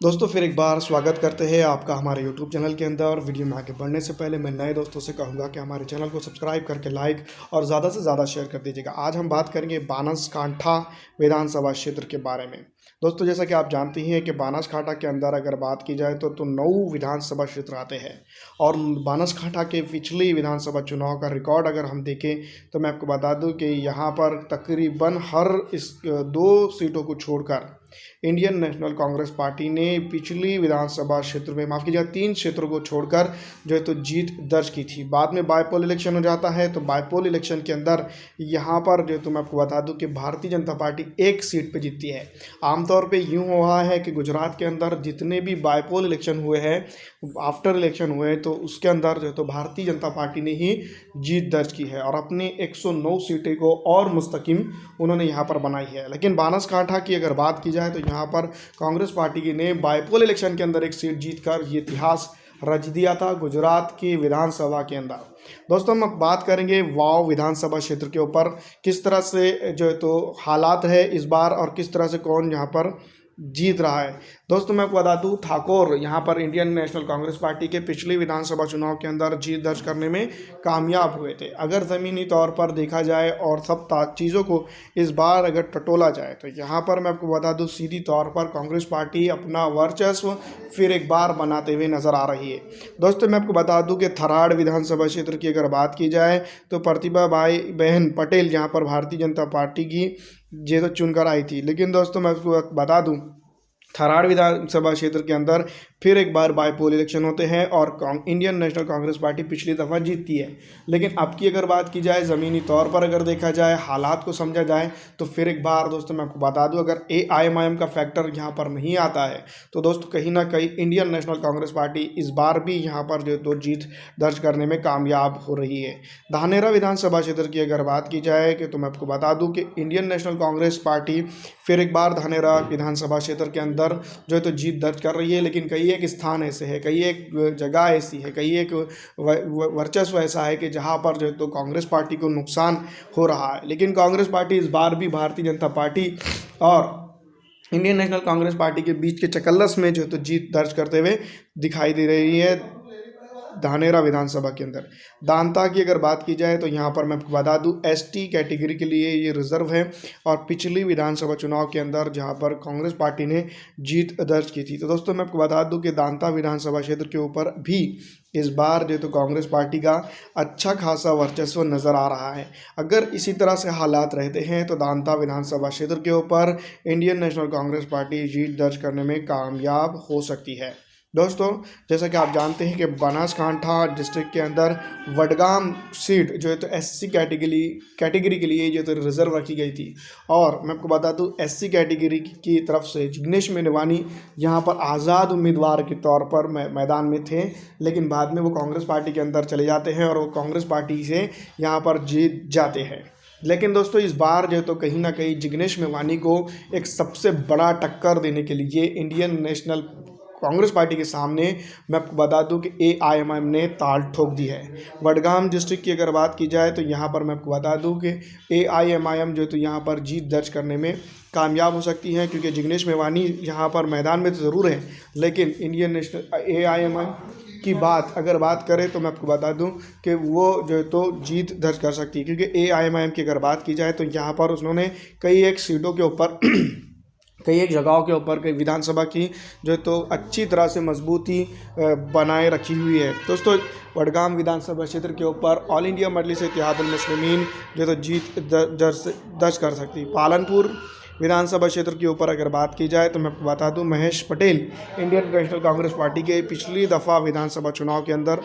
दोस्तों फिर एक बार स्वागत करते हैं आपका हमारे YouTube चैनल के अंदर। वीडियो में आगे बढ़ने से पहले मैं नए दोस्तों से कहूँगा कि हमारे चैनल को सब्सक्राइब करके लाइक और ज़्यादा से ज़्यादा शेयर कर दीजिएगा। आज हम बात करेंगे बनासकांठा विधानसभा क्षेत्र के बारे में। दोस्तों जैसा कि आप जानते हैं कि बनासकांठा के अंदर अगर बात की जाए तो 9 विधानसभा क्षेत्र आते हैं और बनासकांठा के पिछले विधानसभा चुनाव का रिकॉर्ड अगर हम देखें तो मैं आपको बता दूं कि यहाँ पर तकरीबन हर इस 2 सीटों को छोड़कर इंडियन नेशनल कांग्रेस पार्टी ने पिछली विधानसभा क्षेत्र में माफ़ कीजिएगा 3 क्षेत्रों को छोड़कर जो है तो जीत दर्ज की थी। बाद में बाईपोल इलेक्शन हो जाता है तो बाईपोल इलेक्शन के अंदर यहाँ पर जो है तो मैं आपको बता दूं कि भारतीय जनता पार्टी 1 सीट पे जीतती है। आमतौर पे यूँ हुआ है कि गुजरात के अंदर जितने भी बाईपोल इलेक्शन हुए हैं आफ्टर इलेक्शन हुए तो उसके अंदर जो है तो भारतीय जनता पार्टी ने ही जीत दर्ज की है और अपनी 109 सीटें को और मुस्तकिम उन्होंने यहाँ पर बनाई है। लेकिन बनासकांठा की अगर बात की जाए तो यहाँ पर कांग्रेस पार्टी ने बाईपोल इलेक्शन के अंदर 1 सीट जीतकर ये इतिहास रच दिया था गुजरात की विधानसभा के अंदर। दोस्तों हम बात करेंगे वाव विधानसभा क्षेत्र के ऊपर किस तरह से जो है तो हालात है इस बार और किस तरह से कौन यहाँ पर जीत रहा है। दोस्तों मैं आपको बता दूं ठाकुर यहाँ पर इंडियन नेशनल कांग्रेस पार्टी के पिछले विधानसभा चुनाव के अंदर जीत दर्ज करने में कामयाब हुए थे। अगर ज़मीनी तौर पर देखा जाए और सब चीज़ों को इस बार अगर टटोला जाए तो यहाँ पर मैं आपको बता दूं सीधी तौर पर कांग्रेस पार्टी अपना वर्चस्व फिर एक बार बनाते हुए नज़र आ रही है। दोस्तों मैं आपको बता दूं कि थराड़ विधानसभा क्षेत्र की अगर बात की जाए तो प्रतिभा भाई बहन पटेल यहाँ पर भारतीय जनता पार्टी की ये तो चुनकर आई थी। लेकिन दोस्तों मैं आपको बता दूं थराड़ विधानसभा क्षेत्र के अंदर फिर एक बार बाईपोल इलेक्शन होते हैं और इंडियन नेशनल कांग्रेस पार्टी पिछली दफ़ा जीतती है। लेकिन अब की अगर बात की जाए ज़मीनी तौर पर अगर देखा जाए हालात को समझा जाए तो फिर एक बार दोस्तों मैं आपको बता दूं अगर AIMIM का फैक्टर यहाँ पर नहीं आता है तो दोस्तों कहीं ना कहीं इंडियन नेशनल कांग्रेस पार्टी इस बार भी यहाँ पर जो तो जीत दर्ज करने में कामयाब हो रही है। धानेरा विधानसभा क्षेत्र की अगर बात की जाए कि तो मैं आपको बता दूँ कि इंडियन नेशनल कांग्रेस पार्टी फिर एक बार धानेरा विधानसभा क्षेत्र के अंदर जो है तो जीत दर्ज कर रही है। लेकिन कई एक स्थान ऐसे है, कई एक जगह ऐसी है, कई एक वर्चस्व ऐसा है कि जहां पर जो है तो कांग्रेस पार्टी को नुकसान हो रहा है। लेकिन कांग्रेस पार्टी इस बार भी भारतीय जनता पार्टी और इंडियन नेशनल कांग्रेस पार्टी के बीच के चकल्लस में जो है तो जीत दर्ज करते हुए दिखाई दे रही है। धानेरा विधानसभा के अंदर दांता की अगर बात की जाए तो यहाँ पर मैं आपको बता दूं ST कैटेगरी के लिए ये रिजर्व है और पिछली विधानसभा चुनाव के अंदर जहाँ पर कांग्रेस पार्टी ने जीत दर्ज की थी। तो दोस्तों मैं आपको बता दूं कि दांता विधानसभा क्षेत्र के ऊपर भी इस बार जो तो कांग्रेस पार्टी का अच्छा खासा वर्चस्व नज़र आ रहा है। अगर इसी तरह से हालात रहते हैं तो दांता विधानसभा क्षेत्र के ऊपर इंडियन नेशनल कांग्रेस पार्टी जीत दर्ज करने में कामयाब हो सकती है। दोस्तों जैसा कि आप जानते हैं कि बनासकांठा डिस्ट्रिक्ट के अंदर वडगाम सीट जो है तो SC कैटेगरी के लिए जो तो रिजर्व रखी गई थी और मैं आपको बता दूं SC कैटेगरी की तरफ से जिग्नेश मेवानी यहाँ पर आज़ाद उम्मीदवार के तौर पर मैदान में थे। लेकिन बाद में वो कांग्रेस पार्टी के अंदर चले जाते हैं और वो कांग्रेस पार्टी से यहाँ पर जीत जाते हैं। लेकिन दोस्तों इस बार जो है तो कहीं ना कहीं जिग्नेश मेवानी को एक सबसे बड़ा टक्कर देने के लिए इंडियन नेशनल कांग्रेस पार्टी के सामने मैं आपको बता दूं कि AIMIM ने ताल ठोक दी है। वडगाम डिस्ट्रिक्ट की अगर बात की जाए तो यहाँ पर मैं आपको बता दूं कि AIMIM जो तो यहाँ पर जीत दर्ज करने में कामयाब हो सकती है क्योंकि जिग्नेश मेवानी यहाँ पर मैदान में तो ज़रूर है लेकिन इंडियन नेशनल AIMIM की अगर बात करें तो मैं आपको बता दूं कि वो जो है तो जीत दर्ज कर सकती है क्योंकि AIMIM की अगर बात की जाए तो यहाँ पर उन्होंने कई एक सीटों के ऊपर कई एक जगहों के ऊपर कई विधानसभा की जो तो अच्छी तरह से मजबूती बनाए रखी हुई है। दोस्तों वडगाम विधानसभा क्षेत्र के ऊपर ऑल इंडिया मजलिस इत्तेहादुल मुस्लिमीन जो तो जीत दर्ज कर सकती। पालनपुर विधानसभा क्षेत्र के ऊपर अगर बात की जाए तो मैं आपको बता दूं Mahesh Patel Indian national Congress party के पिछली दफ़ा विधानसभा चुनाव के अंदर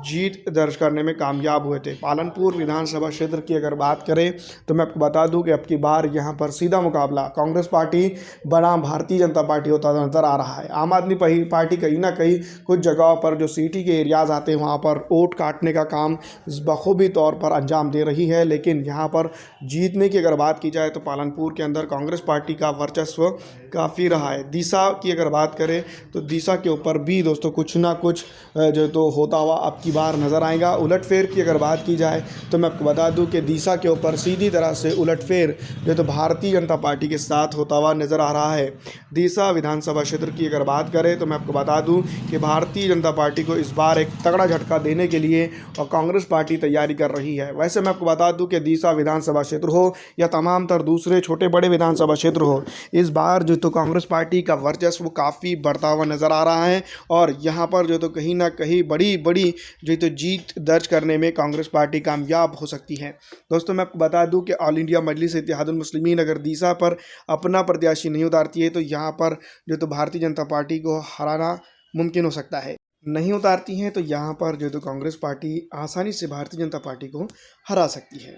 जीत दर्ज करने में कामयाब हुए थे। पालनपुर विधानसभा क्षेत्र की अगर बात करें तो मैं आपको बता दूं कि अब की बार यहां पर सीधा मुकाबला कांग्रेस पार्टी बनाम भारतीय जनता पार्टी होता नज़र आ रहा है। आम आदमी पार्टी कहीं ना कहीं कुछ जगहों पर जो सिटी के एरियाज़ आते हैं वहाँ पर वोट काटने का काम बखूबी तौर पर अंजाम दे रही है। लेकिन यहाँ पर जीतने की अगर बात की जाए तो पालनपुर के अंदर कांग्रेस पार्टी का वर्चस्व काफ़ी रहा है। दिशा की अगर बात करें तो दिशा के ऊपर भी दोस्तों कुछ ना कुछ जो तो होता हुआ अब की बार नज़र आएगा। उलटफेर की अगर बात की जाए तो मैं आपको बता दूं कि दिशा के ऊपर सीधी तरह से उलटफेर जो तो भारतीय जनता पार्टी के साथ होता हुआ नज़र आ रहा है। दिशा विधानसभा क्षेत्र की अगर बात करें तो मैं आपको बता दूं कि भारतीय जनता पार्टी को इस बार एक तगड़ा झटका देने के लिए और कांग्रेस पार्टी तैयारी कर रही है। वैसे मैं आपको बता दूं कि दिशा विधानसभा क्षेत्र हो या तमाम तर दूसरे छोटे बड़े विधानसभा क्षेत्र हो, इस बार जो तो कांग्रेस पार्टी का वर्चस्व काफ़ी बढ़ता हुआ नज़र आ रहा है और यहाँ पर जो तो कहीं ना कहीं बड़ी बड़ी जो तो जीत दर्ज करने में कांग्रेस पार्टी कामयाब हो सकती है। दोस्तों मैं आपको बता दूं कि ऑल इंडिया मजलिस इत्तेहादुल मुस्लिमीन अगर दिशा पर अपना प्रत्याशी नहीं उतारती है तो यहाँ पर जो तो भारतीय जनता पार्टी को हराना मुमकिन हो सकता है। नहीं उतारती हैं तो यहाँ पर जो तो कांग्रेस पार्टी आसानी से भारतीय जनता पार्टी को हरा सकती है।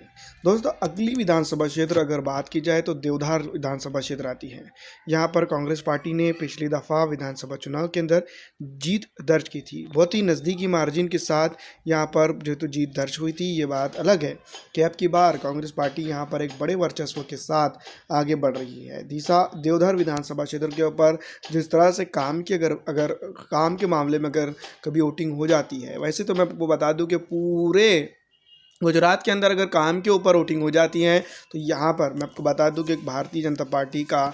दोस्तों अगली विधानसभा क्षेत्र अगर बात की जाए तो देवधार विधानसभा क्षेत्र आती है। यहाँ पर कांग्रेस पार्टी ने पिछली दफ़ा विधानसभा चुनाव के अंदर जीत दर्ज की थी, बहुत ही नज़दीकी मार्जिन के साथ यहाँ पर जो तो जीत दर्ज हुई थी। ये बात अलग है कि अब की बार कांग्रेस पार्टी यहाँ पर एक बड़े वर्चस्व के साथ आगे बढ़ रही है। दिशा देवधार विधानसभा क्षेत्र के ऊपर जिस तरह से काम की अगर काम के मामले में अगर कभी वोटिंग हो जाती है, वैसे तो मैं आपको बता दूं कि पूरे गुजरात के अंदर अगर काम के ऊपर वोटिंग हो जाती है तो यहाँ पर मैं आपको बता दूं कि भारतीय जनता पार्टी का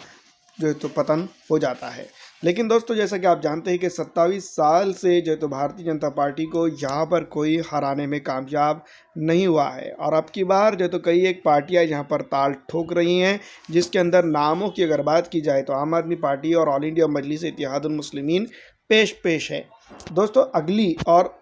जो तो पतन हो जाता है। लेकिन दोस्तों जैसा कि आप जानते हैं कि 27 साल से जो तो भारतीय जनता पार्टी को यहाँ पर कोई हराने में कामयाब नहीं हुआ है और अब की बार जो तो कई एक पार्टियाँ यहाँ पर ताल ठोक रही हैं, जिसके अंदर नामों की अगर बात की जाए तो आम आदमी पार्टी और ऑल इंडिया मजलिस इत्तेहादुल मुस्लिमीन पेश है। दोस्तों अगली और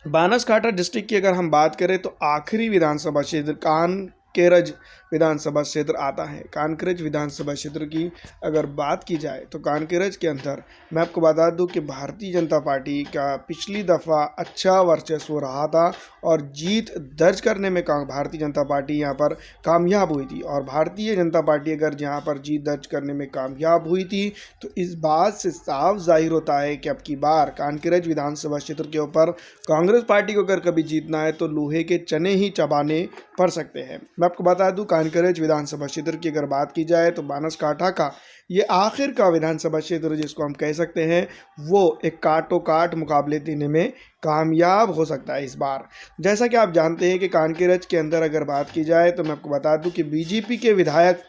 बनासकांठा डिस्ट्रिक्ट की अगर हम बात करें तो आखिरी विधानसभा क्षेत्र कानकेरज विधानसभा क्षेत्र आता है। कानकेरज विधानसभा क्षेत्र की अगर बात की जाए तो कानकेरज के अंदर मैं आपको बता दूं कि भारतीय जनता पार्टी का पिछली दफ़ा अच्छा वर्चस्व रहा था और जीत दर्ज करने में भारतीय जनता पार्टी यहाँ पर कामयाब हुई थी। और भारतीय जनता पार्टी अगर यहाँ पर जीत दर्ज करने में कामयाब हुई थी तो इस बात से साफ जाहिर होता है कि अब की बार कानकेरज विधानसभा क्षेत्र के ऊपर कांग्रेस पार्टी को अगर कभी जीतना है तो लोहे के चने ही चबाने पड़ सकते हैं। मैं आपको बता दूं कानकेरज विधानसभा क्षेत्र की अगर बात की जाए तो बनासकांठा का ये आखिर का विधानसभा क्षेत्र जिसको हम कह सकते हैं वो एक काटो काट मुकाबले देने में कामयाब हो सकता है इस बार। जैसा कि आप जानते हैं कि कानकेरज के अंदर अगर बात की जाए तो मैं आपको बता दूं कि बीजेपी के विधायक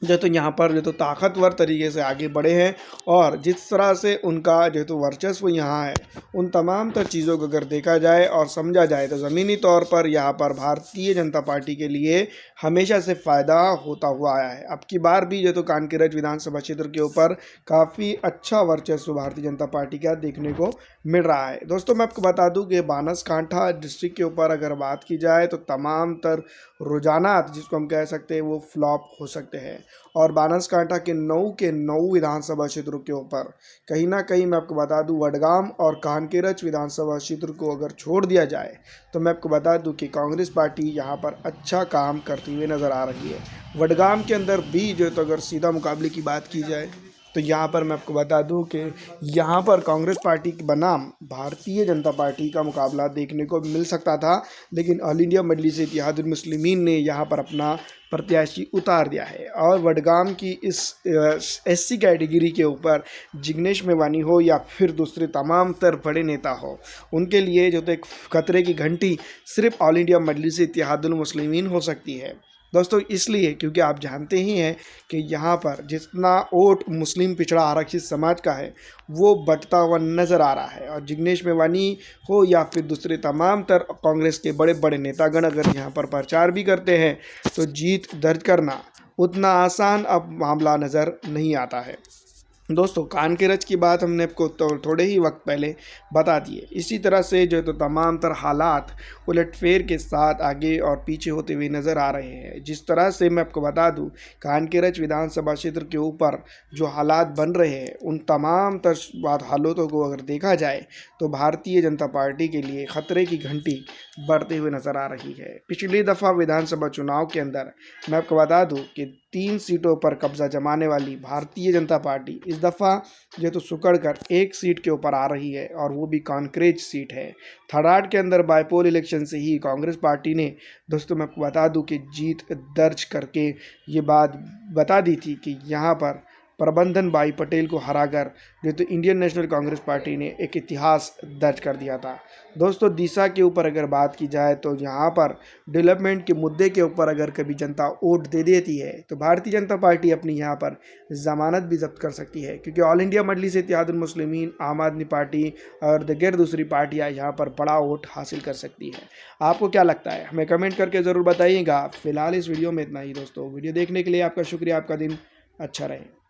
जो तो यहाँ पर जो तो ताकतवर तरीके से आगे बढ़े हैं और जिस तरह से उनका जो तो वर्चस्व यहाँ है, उन तमाम तर चीज़ों को अगर देखा जाए और समझा जाए तो ज़मीनी तौर पर यहाँ पर भारतीय जनता पार्टी के लिए हमेशा से फ़ायदा होता हुआ आया है। अब की बार भी जो तो कानकेरज विधानसभा क्षेत्र के ऊपर काफ़ी अच्छा वर्चस्व भारतीय जनता पार्टी का देखने को मिल रहा है। दोस्तों मैं आपको बता दूं कि बनासकांठा डिस्ट्रिक्ट के ऊपर अगर बात की जाए तो तमाम तर रुझानात जिसको हम कह सकते हैं वो फ्लॉप हो सकते हैं और बनासकांठा के 9 विधानसभा क्षेत्रों के ऊपर कहीं ना कहीं मैं आपको बता दूं वडगाम और कानकेरज विधानसभा क्षेत्र को अगर छोड़ दिया जाए तो मैं आपको बता दूं कि कांग्रेस पार्टी यहाँ पर अच्छा काम करती हुई नज़र आ रही है। वडगाम के अंदर भी जो तो अगर सीधा मुकाबले की बात की जाए तो यहाँ पर मैं आपको बता दूं कि यहाँ पर कांग्रेस पार्टी के बनाम भारतीय जनता पार्टी का मुकाबला देखने को मिल सकता था, लेकिन ऑल इंडिया मजलिस इत्तेहादुल मुस्लिमीन ने यहाँ पर अपना प्रत्याशी उतार दिया है और वडगाम की इस एससी कैटेगरी के ऊपर जिग्नेश मेवानी हो या फिर दूसरे तमाम तर बड़े नेता हो, उनके लिए जो तो एक खतरे की घंटी सिर्फ ऑल इंडिया मजलिस इत्तेहादुल मुस्लिमीन हो सकती है। दोस्तों इसलिए क्योंकि आप जानते ही हैं कि यहाँ पर जितना वोट मुस्लिम पिछड़ा आरक्षित समाज का है वो बढ़ता हुआ नज़र आ रहा है और जिग्नेश मेवानी हो या फिर दूसरे तमाम तर कांग्रेस के बड़े बड़े नेतागण अगर यहाँ पर प्रचार भी करते हैं तो जीत दर्ज करना उतना आसान अब मामला नज़र नहीं आता है। दोस्तों कानकेरज की बात हमने आपको थोड़े ही वक्त पहले बता दिए। इसी तरह से जो तो तमाम तर हालात उलटफेर के साथ आगे और पीछे होते हुए नज़र आ रहे हैं। जिस तरह से मैं आपको बता दूं कानकेरज विधानसभा क्षेत्र के ऊपर जो हालात बन रहे हैं उन तमाम तर हालातों को अगर देखा जाए तो भारतीय जनता पार्टी के लिए ख़तरे की घंटी बढ़ते हुए नज़र आ रही है। पिछली दफ़ा विधानसभा चुनाव के अंदर मैं आपको बता दूँ कि 3 सीटों पर कब्जा जमाने वाली भारतीय जनता पार्टी इस दफ़ा जो तो सुकड़ कर 1 सीट के ऊपर आ रही है, और वो भी कांक्रेज सीट है। थराद के अंदर बाईपोल इलेक्शन से ही कांग्रेस पार्टी ने, दोस्तों मैं आपको बता दूं कि जीत दर्ज करके ये बात बता दी थी कि यहाँ पर प्रबंधन भाई पटेल को हराकर जो तो इंडियन नेशनल कांग्रेस पार्टी ने एक इतिहास दर्ज कर दिया था। दोस्तों दिशा के ऊपर अगर बात की जाए तो यहाँ पर डेवलपमेंट के मुद्दे के ऊपर अगर कभी जनता वोट दे देती है तो भारतीय जनता पार्टी अपनी यहाँ पर ज़मानत भी जब्त कर सकती है, क्योंकि ऑल इंडिया मजलिस इत्तेहादुल मुस्लिमीन, आम आदमी पार्टी और दीगर दूसरी पार्टियाँ यहाँ पर बड़ा वोट हासिल कर सकती है। आपको क्या लगता है हमें कमेंट करके ज़रूर बताइएगा। फिलहाल इस वीडियो में इतना ही दोस्तों। वीडियो देखने के लिए आपका शुक्रिया। आपका दिन अच्छा रहे।